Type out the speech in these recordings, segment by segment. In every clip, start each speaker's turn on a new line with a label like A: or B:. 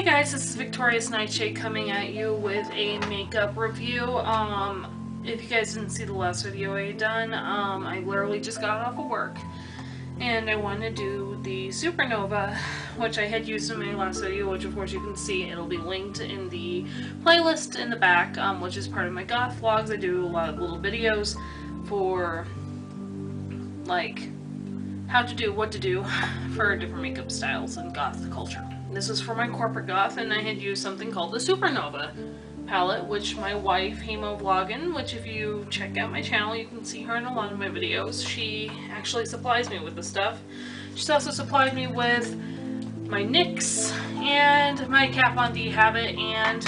A: guys, this is Victorious Nightshade coming at you with a makeup review. If you guys didn't see the last video I had done, I literally just got off of work and I wanted to do the Supernova, which I had used in my last video, which of course you can see. It'll be linked in the playlist in the back, which is part of my goth vlogs. I do a lot of little videos for like how to do, what to do for different makeup styles and goth culture. This is for my corporate goth, and I had used something called the Supernova Pallet, which my wife, Hemo Vloggin, which if you check out my channel, you can see her in a lot of my videos. She actually supplies me with the stuff. She's also supplied me with my NYX and my Kat Von D Habit and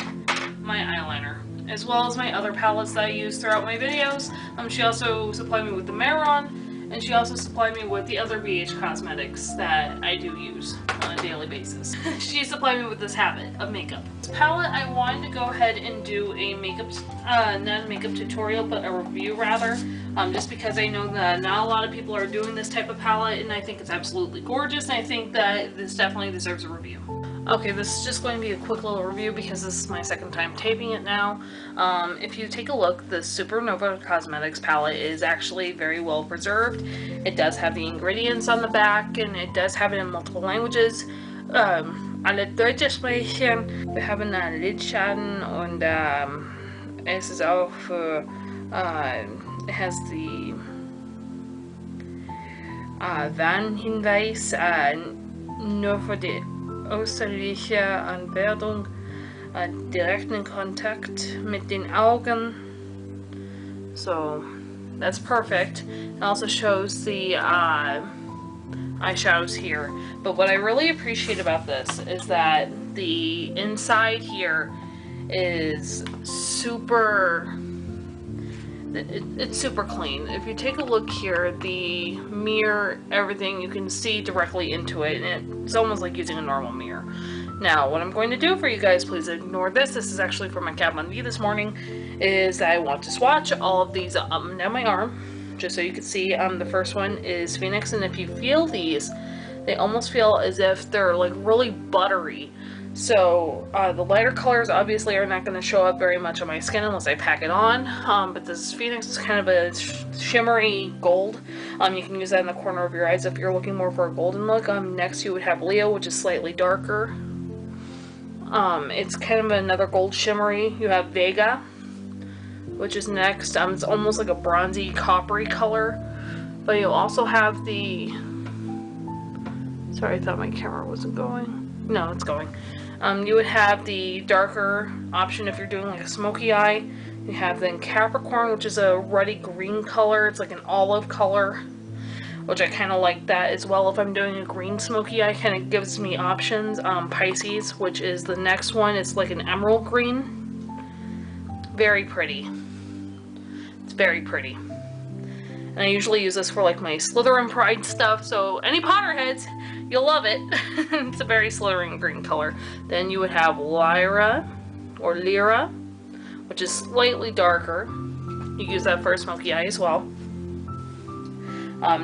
A: my eyeliner, as well as my other palettes that I use throughout my videos. She also supplied me with the Maron, and she also supplied me with the other BH cosmetics that I do use on a daily basis. She supplied me with this habit of makeup. This palette, I wanted to go ahead and do a makeup, not a makeup tutorial, but a review rather, just because I know that not a lot of people are doing this type of palette, and I think it's absolutely gorgeous, and I think that this definitely deserves a review. Okay, this is just going to be a quick little review because this is my second time taping it now. If you take a look, the Supernova Cosmetics palette is actually very well preserved. It does have the ingredients on the back, and it does have it in multiple languages. Alle Deutsche sprechen. Wir haben einen Lidschatten und es ist auch für, it has the Warnhinweis nur für die österliche Anwendung, direkten Kontakt mit den Augen. So that's perfect. It also shows the eyeshadows here. But what I really appreciate about this is that the inside here is super, it's super clean. If you take a look here, the mirror, everything, you can see directly into it, and it's almost like using a normal mirror. Now, what I'm going to do for you guys, please ignore this. This is actually for my Kat Von D this morning, is that I want to swatch all of these up and down my arm, just so you can see. The first one is Phoenix, and if you feel these, they almost feel as if they're like really buttery. So the lighter colors obviously are not going to show up very much on my skin unless I pack it on, but this Phoenix is kind of a shimmery gold. You can use that in the corner of your eyes if you're looking more for a golden look. Next you would have Leo, which is slightly darker. It's kind of another gold shimmery. You have Vega, which is next. It's almost like a bronzy coppery color. But you'll also have the... Sorry, I thought my camera wasn't going. No, it's going. You would have the darker option if you're doing like a smoky eye. You have then Capricorn, which is a ruddy green color. It's like an olive color, which I kind of like that as well. If I'm doing a green smoky eye, kind of gives me options. Pisces, which is the next one. It's like an emerald green. Very pretty. It's very pretty. And I usually use this for like my Slytherin Pride stuff, so any Potterheads, you'll love it. It's a very Slytherin green color. Then you would have Lyra, or Lyra, which is slightly darker. You use that for a smoky eye as well.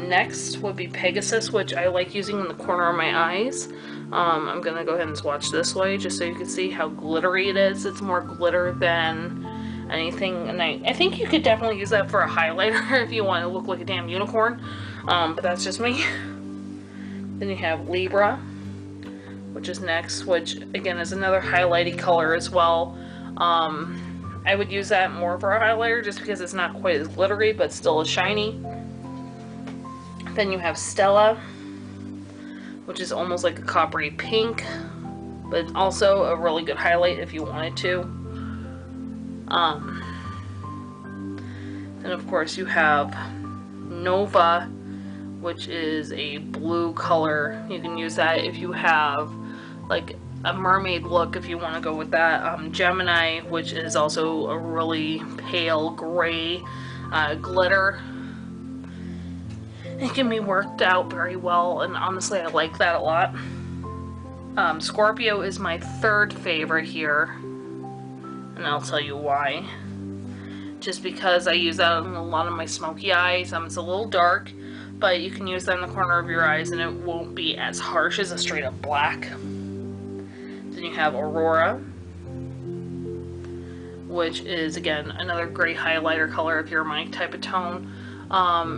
A: Next would be Pegasus, which I like using in the corner of my eyes. I'm going to go ahead and swatch this way, just so you can see how glittery it is. It's more glitter than anything, and I think you could definitely use that for a highlighter if you want to look like a damn unicorn, but that's just me. Then you have Libra, which is next, which again is another highlighty color as well. I would use that more for a highlighter just because it's not quite as glittery, but still is shiny. Then you have Stella, which is almost like a coppery pink, but also a really good highlight if you wanted to. Then of course you have Nova, which is a blue color. You can use that if you have like a mermaid look, if you want to go with that. Gemini, which is also a really pale gray glitter. It can be worked out very well, and honestly I like that a lot. Scorpio is my third favorite here, and I'll tell you why. Just because I use that on a lot of my smoky eyes. It's a little dark, but you can use that in the corner of your eyes and it won't be as harsh as a straight up black. Then you have Aurora, which is, again, another great highlighter color if you're my type of tone.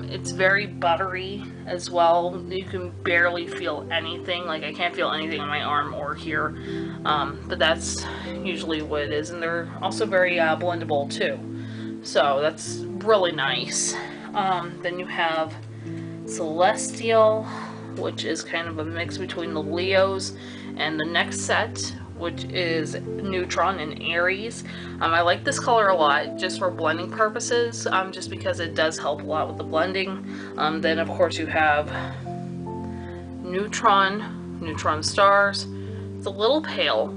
A: It's very buttery as well. You can barely feel anything. Like, I can't feel anything on my arm or here. But that's usually what it is. And they're also very blendable too. So that's really nice. Then you have Celestial, which is kind of a mix between the Leos and the next set, which is Neutron and Aries. I like this color a lot just for blending purposes, just because it does help a lot with the blending. Then of course you have Neutron Stars. It's a little pale,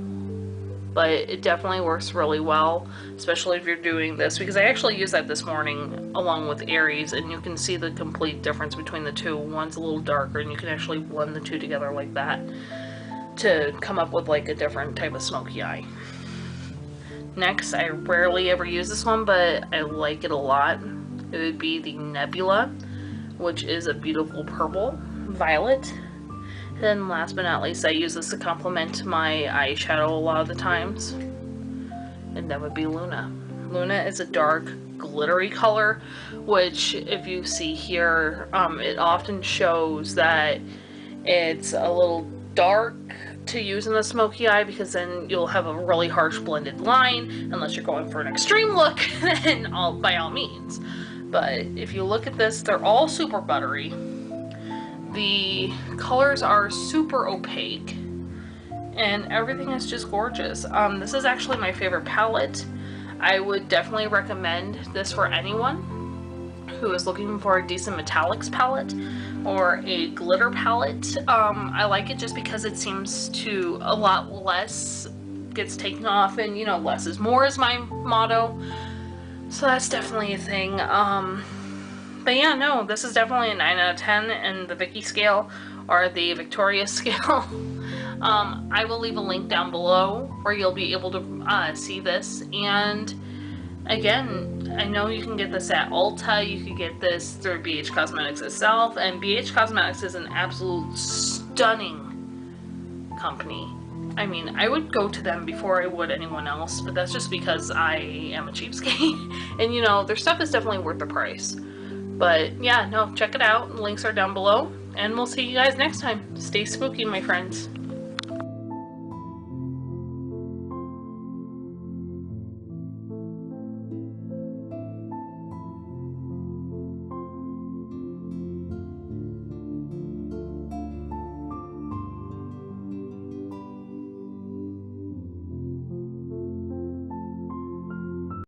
A: but it definitely works really well, especially if you're doing this, because I actually used that this morning along with Aries, and you can see the complete difference between the two. One's a little darker, and you can actually blend the two together like that to come up with like a different type of smoky eye. Next, I rarely ever use this one, but I like it a lot. It would be the Nebula, which is a beautiful purple violet. Then last but not least, I use this to complement my eyeshadow a lot of the times, and that would be Luna. Luna is a dark glittery color, which if you see here, it often shows that it's a little dark to use in the smoky eye, because then you'll have a really harsh blended line, unless you're going for an extreme look, then by all means. But if you look at this, they're all super buttery. The colors are super opaque, and everything is just gorgeous. This is actually my favorite palette. I would definitely recommend this for anyone who is looking for a decent metallics palette or a glitter palette. I like it just because it seems to a lot less gets taken off, and you know, less is more is my motto. So that's definitely a thing. But yeah, no, this is definitely a 9 out of 10 in the Vicky scale, or the Victoria scale. I will leave a link down below where you'll be able to see this. And again, I know you can get this at Ulta, you can get this through BH Cosmetics itself, and BH Cosmetics is an absolute stunning company. I mean, I would go to them before I would anyone else, but that's just because I am a cheapskate. And you know, their stuff is definitely worth the price. But yeah, no, check it out. Links are down below, and we'll see you guys next time. Stay spooky, my friends.